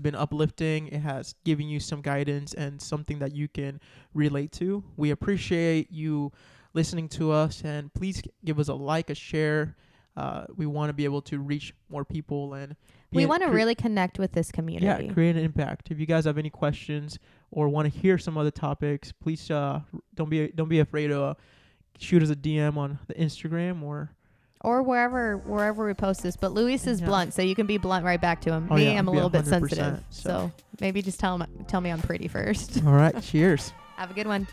been uplifting. It has given you some guidance and something that you can relate to. We appreciate you listening to us, and please give us a like, a share. We want to be able to reach more people, and We want to really connect with this community. Yeah, create an impact. If you guys have any questions or want to hear some other topics, please don't be afraid to shoot us a DM on the Instagram or wherever we post this. But Luis is blunt, so you can be blunt right back to him. Me, I'm a little bit 100%, sensitive, so maybe just tell me I'm pretty first. All right, cheers. Have a good one.